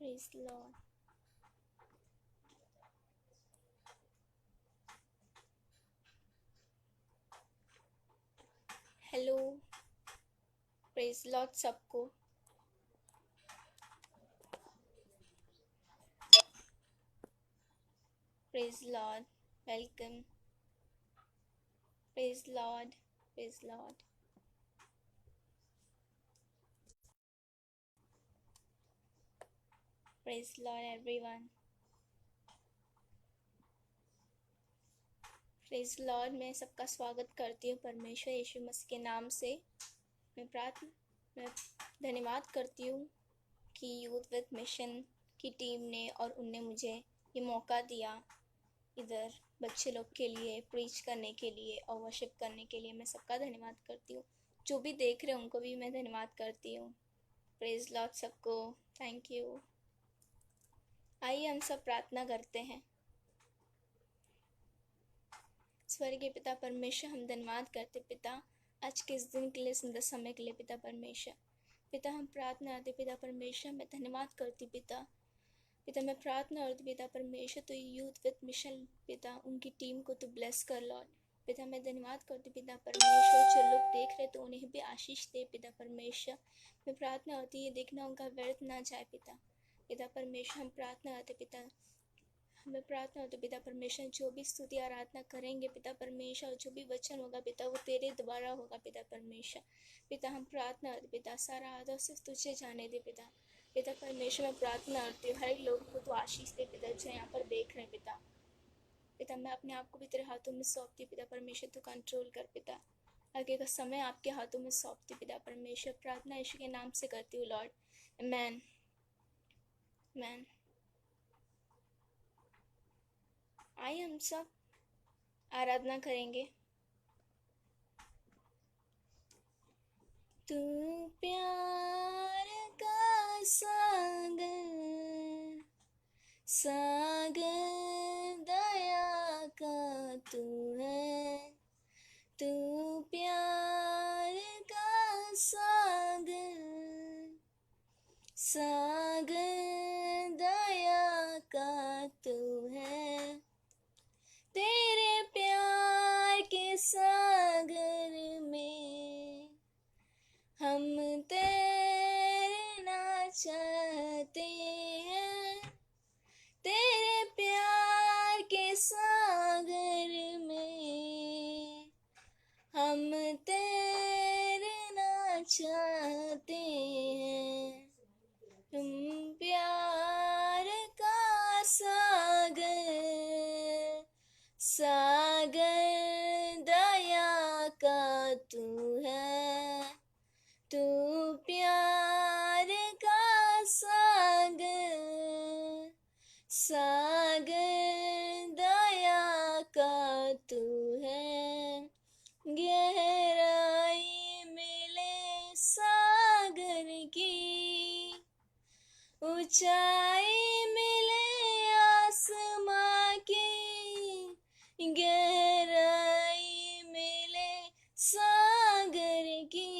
Praise the Lord. Hello, praise lord सबको। Praise lord, welcome. Praise lord, praise lord. Praise lord everyone. Praise lord, मैं सबका स्वागत करती हूँ परमेश्वर यीशु मसीह के नाम से। मैं धन्यवाद करती हूँ कि यूथ विद मिशन की टीम ने और उनने मुझे ये मौका दिया इधर बच्चे लोग के लिए प्रीच करने के लिए और वर्शिप करने के लिए। मैं सबका धन्यवाद करती हूँ। जो भी देख रहे हैं उनको भी मैं धन्यवाद करती हूँ। प्रेज लॉर्ड सबको, थैंक यू। आइए हम सब प्रार्थना करते हैं। स्वर्गीय पिता परमेश्वर, हम धन्यवाद करते पिता आज के इस दिन के लिए, सुंदर समय के लिए पिता परमेश्वर। पिता हम प्रार्थना करते पिता परमेश्वर, मैं धन्यवाद करती पिता। पिता मैं प्रार्थना करती पिता परमेश्वर, तो यूथ विद मिशन पिता उनकी टीम को तो ब्लेस कर लॉर्ड। पिता मैं धन्यवाद करती पिता परमेश्वर, जो लोग देख रहे तो उन्हें भी आशीष दे पिता परमेश्वर। मैं प्रार्थना करती ये देखना उनका व्यर्थ ना जाए पिता। पिता परमेश्वर हम प्रार्थना करते पिता, हमें प्रार्थना होती पिता परमेश्वर, जो भी स्तुति आराधना करेंगे पिता परमेश्वर, जो भी वचन होगा पिता वो तेरे द्वारा होगा पिता परमेश्वर। पिता हम प्रार्थना करते पिता, सारा आदर सिर्फ तुझे जाने दे पिता। पिता परमेश्वर मैं प्रार्थना करती हूँ हर लोगों को तो आशीष दे पिता जो यहाँ पर देख रहे हैं पिता। पिता मैं अपने आप को भी तेरे हाथों में सौंपती पिता परमेश्वर, तो कंट्रोल कर पिता। आगे का समय आपके हाथों में सौंपती पिता परमेश्वर। प्रार्थना यीशु के नाम से करती हूँ लॉर्ड, आमेन आमेन। आइए हम सब आराधना करेंगे। तू प्यार का सागर, सागर दया का तू है। तू प्यार का सागर, सागर दया का तू है। तेरे प्यार के सागर में हम तैरना चाहते हैं। तेरे प्यार के सागर में हम तैरना चाहते हैं। तुम प्यार का सागर, सागर दया का तू है। तू प्यार का सागर, सागर दया का तू है। गहराई मिले सागर की, ऊंचाई मिले आसमां की। गहराई मिले सागर की,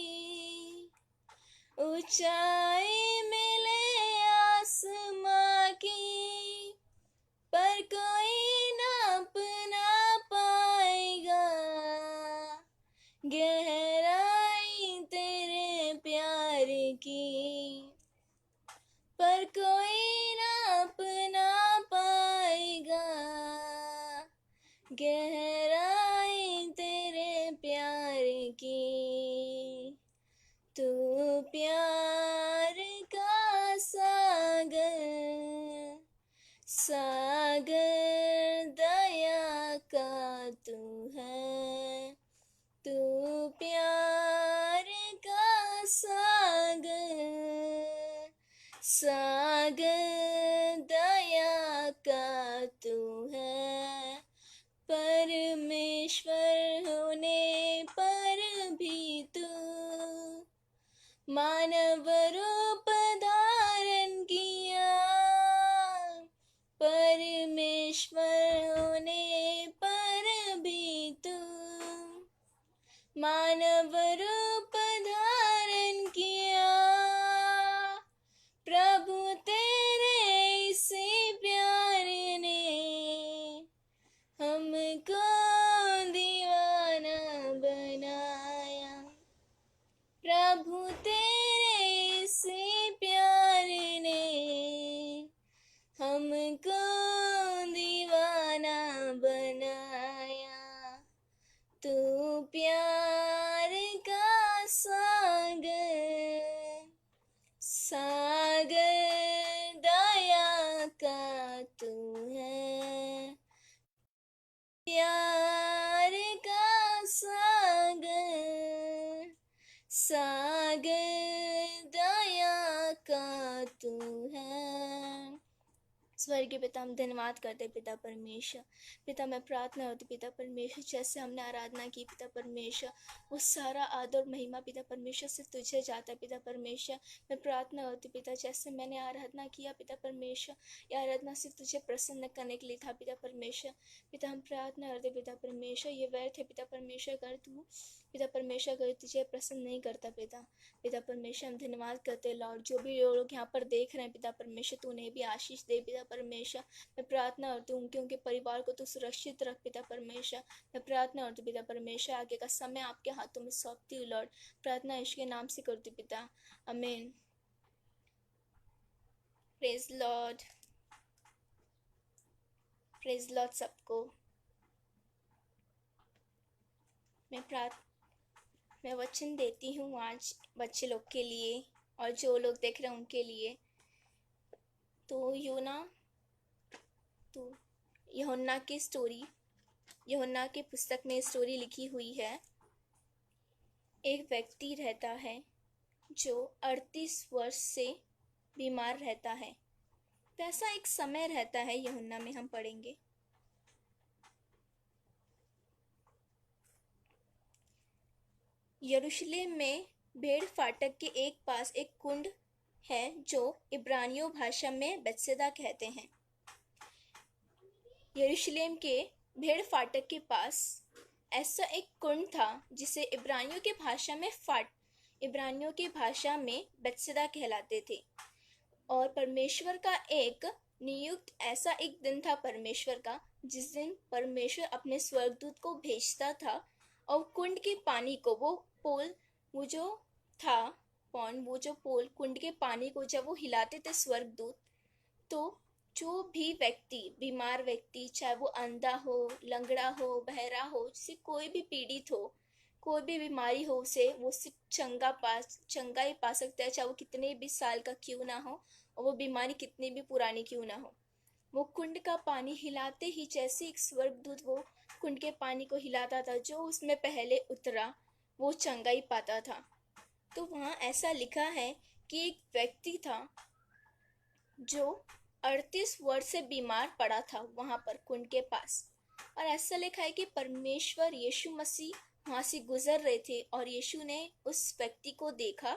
ऊंचाई मिले आसमां की। पर कोई नाप ना पाएगा गहराई तेरे प्यार की। पर कोई नाप ना पाएगा गहराई तेरे प्यार की। तू प्यार का सागर, सागर दया का तू है। तू प्यार का सागर, सागर दया का तू है। परमेश्वर होने पर भी तू मानव रूप धारण किया। परमेश्वर होने पर भी तू मानव रूप धारण किया। प्रभु तेरे प्यार का सागर, सागर दया का तू है। स्वर्गीय पिता, हम धन्यवाद करते पिता परमेश्वर। पिता मैं प्रार्थना होती पिता परमेश्वर, जैसे हमने आराधना की पिता परमेश्वर, वो सारा आदर महिमा पिता परमेश्वर से तुझे जाता है पिता परमेश्वर। मैं प्रार्थना होती पिता, जैसे मैंने आराधना किया पिता परमेश्वर, ये आराधना सिर्फ तुझे प्रसन्न करने के लिए था पिता परमेश्वर। पिता हम प्रार्थना करते पिता परमेश्वर, ये व्यर्थ है पिता परमेश्वर कर तू पिता परमेश्वर कर तुझे प्रसन्न नहीं करता पिता। पिता परमेश्वर हम धन्यवाद करते लॉर्ड, जो भी लोग यहाँ पर देख रहे हैं पिता परमेश्वर, तू उन्हें भी आशीष दे पिता परमेश्वर। मैं प्रार्थना करती हूँ उनके परिवार को तू सुरक्षित रख पिता परमेश्वर। मैं प्रार्थना करती पिता परमेश्वर, आगे का समय आपके हाथों में सौंपती हूँ लॉर्ड। प्रार्थना यीशु के नाम से करती पिता, आमीन। प्रेज लॉर्ड, प्रेज लॉर्ड सबको। मैं वचन देती हूँ आज बच्चे लोग के लिए और जो लोग देख रहे हैं उनके लिए। तो यूहन्ना की स्टोरी, यूहन्ना की पुस्तक में स्टोरी लिखी हुई है। एक व्यक्ति रहता है जो 38 वर्ष से बीमार रहता है। वैसा एक समय रहता है, यूहन्ना में हम पढ़ेंगे। यरूशलेम में भेड़ फाटक के एक पास एक कुंड है जो इब्रानियों भाषा में बेतसदा कहते हैं। यरूशलेम के भेड़ फाटक के पास ऐसा एक कुंड था जिसे इब्रानियों की भाषा में बेतसदा कहलाते थे। और परमेश्वर का एक नियुक्त ऐसा एक दिन था परमेश्वर का, जिस दिन परमेश्वर अपने स्वर्गदूत को भेजता था और कुंड के पानी को कुंड के पानी को जब वो हिलाते थे स्वर्गदूत, तो जो भी व्यक्ति, बीमार व्यक्ति, चाहे वो अंधा हो, लंगड़ा हो, बहरा हो, जिसे कोई भी पीड़ित हो, कोई भी बीमारी हो, वो सिर्फ चंगा ही पा सकता है, चाहे वो कितने भी साल का क्यों ना हो और वो बीमारी कितनी भी पुरानी क्यों ना हो। वो कुंड का पानी हिलाते ही, जैसे एक स्वर्गदूत वो कुंड के पानी को हिलाता था, जो उसमें पहले उतरा वो चंगा ही पाता था। तो वहाँ ऐसा लिखा है कि एक व्यक्ति था जो 38 वर्ष से बीमार पड़ा था वहाँ पर कुंड के पास। और ऐसा लिखा है कि परमेश्वर यीशु मसीह वहाँ से गुजर रहे थे और यीशु ने उस व्यक्ति को देखा।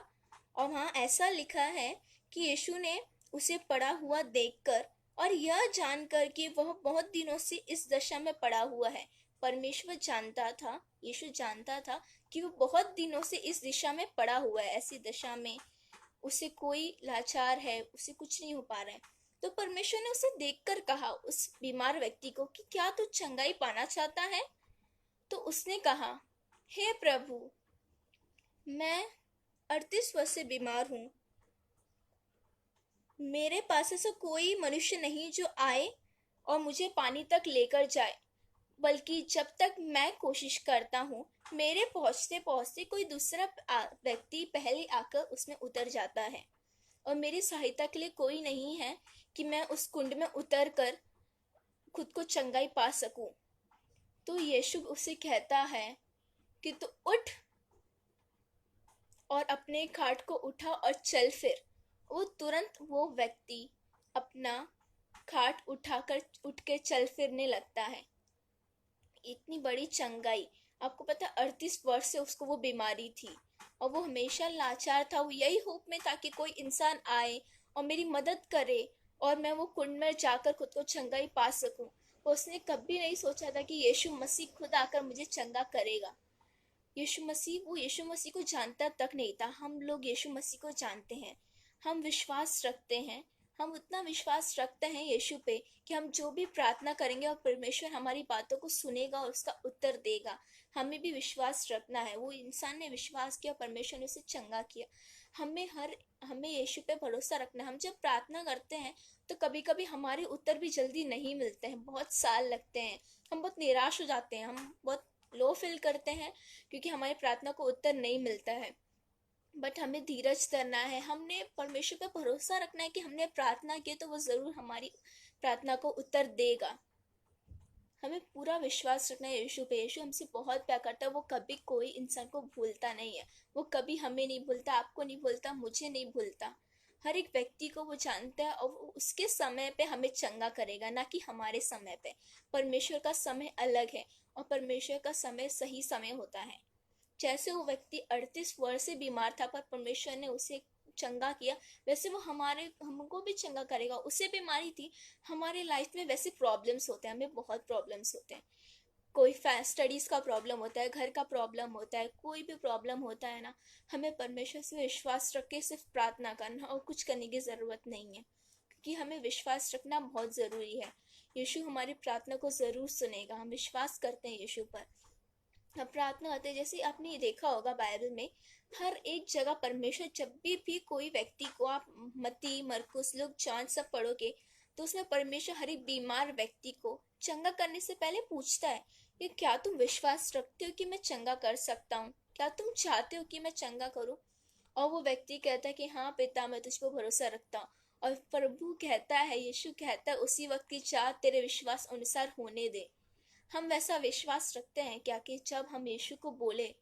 और वहाँ ऐसा लिखा है कि यीशु ने उसे पड़ा हुआ देखकर और यह जानकर कि वह बहुत दिनों से इस दशा में पड़ा हुआ है। परमेश्वर जानता था, यीशु जानता था कि वो बहुत दिनों से इस दिशा में पड़ा हुआ है, ऐसी दशा में उसे कोई लाचार है, उसे कुछ नहीं हो पा रहा है। तो परमेश्वर ने उसे देखकर कहा, उस बीमार व्यक्ति को, कि क्या तू चंगाई पाना चाहता है? तो उसने कहा, हे प्रभु, मैं 38 वर्ष से बीमार हूँ। मेरे पास ऐसा कोई मनुष्य नहीं जो आए और मुझे पानी तक लेकर जाए, बल्कि जब तक मैं कोशिश करता हूँ, मेरे पहुँचते पहुँचते कोई दूसरा व्यक्ति पहले आकर उसमें उतर जाता है और मेरी सहायता के लिए कोई नहीं है कि मैं उस कुंड में उतर कर खुद को चंगाई पा सकूं। तो यीशु उसे कहता है कि तू उठ और अपने खाट को उठा और चल फिर। वो तुरंत वो व्यक्ति अपना खाट उठाकर उठ के चल फिरने लगता है। इतनी बड़ी चंगाई! आपको पता, 38 वर्ष से उसको वो बीमारी थी और वो हमेशा लाचार था। वो यही होप में था कि कोई इंसान आए और मेरी मदद करे और मैं वो कुंड में जाकर खुद को चंगाई पा सकूं। उसने कभी नहीं सोचा था कि यीशु मसीह खुद आकर मुझे चंगा करेगा। यीशु मसीह को जानता तक नहीं था। हम लोग यीशु मसीह को जानते हैं, हम विश्वास रखते हैं, हम उतना विश्वास रखते हैं यीशु पे कि हम जो भी प्रार्थना करेंगे और परमेश्वर हमारी बातों को सुनेगा और उसका उत्तर देगा। हमें भी विश्वास रखना है। वो इंसान ने विश्वास किया, परमेश्वर ने उसे चंगा किया। हमें यीशु पे भरोसा रखना है। हम जब प्रार्थना करते हैं तो कभी कभी हमारे उत्तर भी जल्दी नहीं मिलते हैं, बहुत साल लगते हैं, हम बहुत निराश हो जाते हैं, हम बहुत लो फील करते हैं क्योंकि हमारी प्रार्थना को उत्तर नहीं मिलता है। बट हमें धीरज धरना है, हमने परमेश्वर पे भरोसा रखना है कि हमने प्रार्थना की तो वो जरूर हमारी प्रार्थना को उत्तर देगा। हमें पूरा विश्वास रखना है यीशु पे। यीशु हमसे बहुत प्यार करता है, वो कभी कोई इंसान को भूलता नहीं है। वो कभी हमें नहीं भूलता, आपको नहीं भूलता, मुझे नहीं भूलता। हर एक व्यक्ति को वो जानता है और वो उसके समय पे हमें चंगा करेगा, ना कि हमारे समय पे। परमेश्वर का समय अलग है और परमेश्वर का समय सही समय होता है। जैसे वो व्यक्ति 38 वर्ष से बीमार था पर परमेश्वर ने उसे चंगा किया, वैसे वो हमको भी चंगा करेगा। उसे बीमारी थी, हमारे लाइफ में वैसे प्रॉब्लम्स होते हैं, हमें बहुत प्रॉब्लम्स होते हैं। कोई स्टडीज का प्रॉब्लम होता है, घर का प्रॉब्लम होता है, कोई भी प्रॉब्लम होता है ना, हमें परमेश्वर से विश्वास रख के सिर्फ प्रार्थना करना और कुछ करने की ज़रूरत नहीं है, क्योंकि हमें विश्वास रखना बहुत ज़रूरी है। यीशु हमारी प्रार्थना को ज़रूर सुनेगा, हम विश्वास करते हैं यीशु पर। अब प्रार्थना करते हैं, जैसे आपने देखा होगा बाइबल में हर एक जगह परमेश्वर, जब भी कोई व्यक्ति को आप मत्ती, मरकुस, लूक, जॉन सब पढ़ोगे तो उसमें परमेश्वर हर एक बीमार व्यक्ति को चंगा करने से पहले पूछता है कि क्या तुम विश्वास रखते हो कि मैं चंगा कर सकता हूँ, क्या तुम चाहते हो कि मैं चंगा करूँ। और वो व्यक्ति कहता है कि हाँ पिता, मैं तुझ पर भरोसा रखता हूँ। और प्रभु कहता है, यीशु कहता है, उसी वक्त की चाह तेरे विश्वास अनुसार होने दे। हम वैसा विश्वास रखते हैं क्या कि जब हम यीशु को बोले,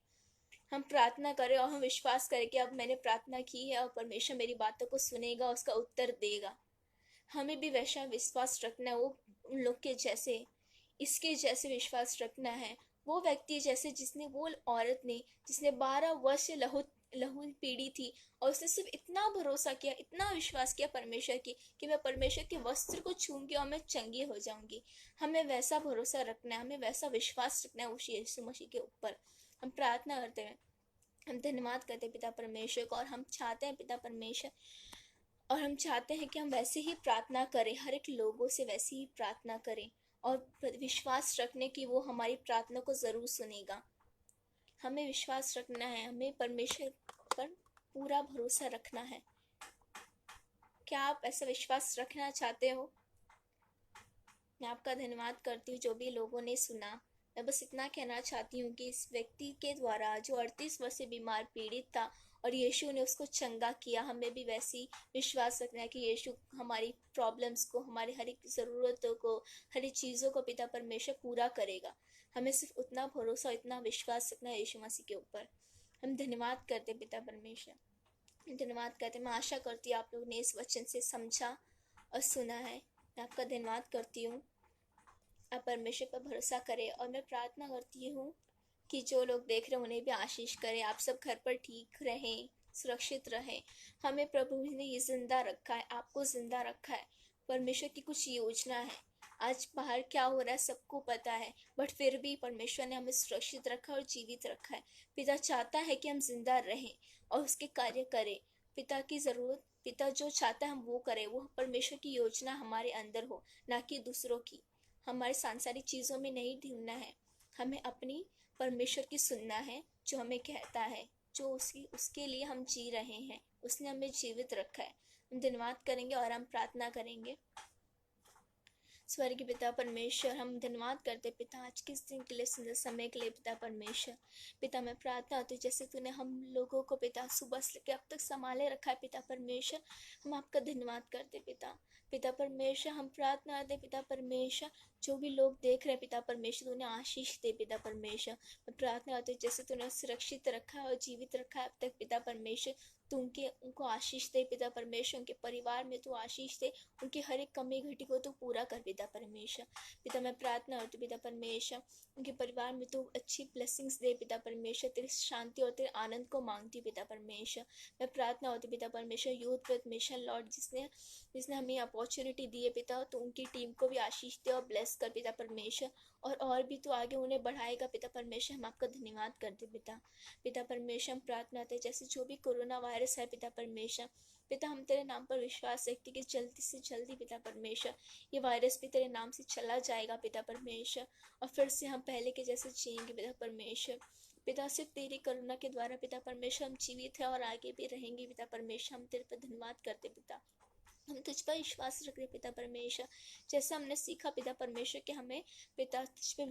हम प्रार्थना करें और हम विश्वास करें कि अब मैंने प्रार्थना की है और परमेश्वर मेरी बातों को सुनेगा, उसका उत्तर देगा। हमें भी वैसा विश्वास रखना है, वो उन लोग के जैसे, इसके जैसे विश्वास रखना है। वो व्यक्ति जैसे, जिसने, वो औरत ने जिसने 12 वर्ष से लहू लहू पीड़ी थी और उसने सिर्फ इतना भरोसा किया, इतना विश्वास किया परमेश्वर की कि मैं परमेश्वर के वस्त्र को छूंगी और मैं चंगी हो जाऊंगी। हमें वैसा भरोसा रखना है, हमें वैसा विश्वास रखना है उस यीशु मसीह के ऊपर। हम प्रार्थना करते हैं, हम धन्यवाद करते हैं पिता परमेश्वर को, और हम चाहते हैं पिता परमेश्वर, और हम चाहते हैं कि हम वैसे ही प्रार्थना करें, हर एक लोगों से वैसे ही प्रार्थना करें और विश्वास रखने की वो हमारी प्रार्थना को ज़रूर सुनेगा। हमें विश्वास रखना है, हमें परमेश्वर पर पूरा भरोसा रखना है। क्या आप ऐसा विश्वास रखना चाहते हो? मैं आपका धन्यवाद करती हूँ जो भी लोगों ने सुना। मैं बस इतना कहना चाहती हूँ कि इस व्यक्ति के द्वारा जो 38 वर्ष से बीमार पीड़ित था और यीशु ने उसको चंगा किया, हमें भी वैसी विश्वास रखना है कि यीशु हमारी प्रॉब्लम्स को, हमारी हर एक ज़रूरतों को, हर एक चीज़ों को पिता परमेश्वर पूरा करेगा। हमें सिर्फ उतना भरोसा, इतना विश्वास रखना है यीशु मसीह के ऊपर। हम धन्यवाद करते पिता परमेश्वर, धन्यवाद करते। मैं आशा करती हूँ आप लोगों ने इस वचन से समझा और सुना है। मैं आपका धन्यवाद करती हूँ। आप परमेश्वर पर भरोसा करें और मैं प्रार्थना करती हूँ कि जो लोग देख रहे हैं उन्हें भी आशीष करें। आप सब घर पर ठीक रहें, सुरक्षित रहें। हमें प्रभु ने ये जिंदा रखा है, आपको जिंदा रखा है। परमेश्वर की कुछ योजना है। आज बाहर क्या हो रहा है सबको पता है, बट फिर भी परमेश्वर ने हमें सुरक्षित रखा और जीवित रखा है। पिता चाहता है कि हम जिंदा रहें और उसके कार्य करें। पिता की ज़रूरत, पिता जो चाहता है हम वो करें। वो परमेश्वर की योजना हमारे अंदर हो, ना कि दूसरों की। हमारे सांसारिक चीज़ों में नहीं ढूंढना है, हमें अपनी परमेश्वर की सुनना है जो हमें कहता है, जो उसके लिए हम जी रहे हैं। उसने हमें जीवित रखा है। हम धन्यवाद करेंगे और हम प्रार्थना करेंगे। स्वर्गीय पिता परमेश्वर, हम धन्यवाद करते पिता आज के इस दिन के लिए, सुंदर समय के लिए पिता परमेश्वर। पिता मैं प्रार्थना होती जैसे तूने हम लोगों को पिता सुबह से लेकर अब तक संभाले रखा है पिता परमेश्वर, हम आपका धन्यवाद करते पिता। पिता परमेश्वर हम प्रार्थना करते पिता परमेश्वर, जो भी लोग देख रहे हैं पिता परमेश्वर उन्हें आशीष दे पिता परमेश्वर। मैं प्रार्थना करती जैसे तूने सुरक्षित रखा है और जीवित रखा है अब तक पिता परमेश्वर, तू उनको आशीष दे पिता परमेश्वर। उनके परिवार में तू आशीष दे, उनकी हर एक कमी घटी को तू पूरा कर पिता परमेश्वर। पिता मैं प्रार्थना करती पिता परमेश्वर, उनके परिवार में तू अच्छी ब्लेसिंग्स दे पिता परमेश्वर। तेरी शांति और तेरे आनंद को मांगती पिता परमेश्वर। मैं प्रार्थना होती पिता परमेश्वर, यूथ विद मिशन लॉर्ड जिसने हमें अपॉर्चुनिटी दी है पिता, तो उनकी टीम को भी आशीष दे और ब्लेस कर पिता परमेश्वर। और भी तो आगे उन्हें बढ़ाएगा पिता परमेश्वर। हम आपका धन्यवाद करते पिता। पिता परमेश्वर हम प्रार्थना करते जैसे जो भी कोरोना वायरस है पिता परमेश्वर, पिता हम तेरे नाम पर विश्वास रखते कि जल्दी से जल्दी पिता परमेश्वर ये वायरस भी तेरे नाम से चला जाएगा पिता परमेश्वर, और फिर से हम पहले के जैसे जिएंगे पिता परमेश्वर। पिता सिर्फ तेरी करुणा के द्वारा पिता परमेश्वर हम जीवित है और आगे भी रहेंगे पिता परमेश्वर। हम तेरे पर धन्यवाद करते पिता। हम तुझ पर विश्वास रख रहे पिता परमेश्वर, जैसा हमने सीखा पिता परमेश्वर कि हमें पिता तुझ पे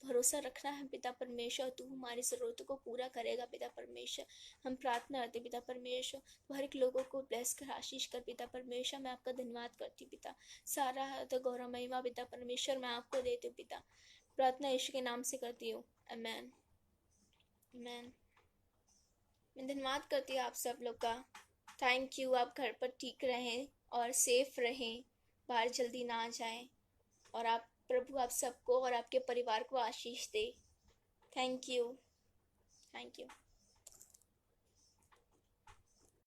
भरोसा रखना है पिता परमेश्वर। तू हमारी ज़रूरतों को पूरा करेगा पिता परमेश्वर। हम प्रार्थना करते पिता परमेश्वर, तू हर एक लोगों को ब्लेस कर, आशीष कर पिता परमेश्वर। मैं आपका धन्यवाद करती पिता। सारा गौरव महिमा पिता परमेश्वर मैं आपको देती हूँ पिता। प्रार्थना यीशु के नाम से करती हूँ, आमेन आमेन। मैं धन्यवाद करती हूँ आप सब लोग का। थैंक यू, आप घर पर ठीक रहें और सेफ रहें, बाहर जल्दी ना आ जाएं, और आप प्रभु आप सबको और आपके परिवार को आशीष दे। Thank you, thank you.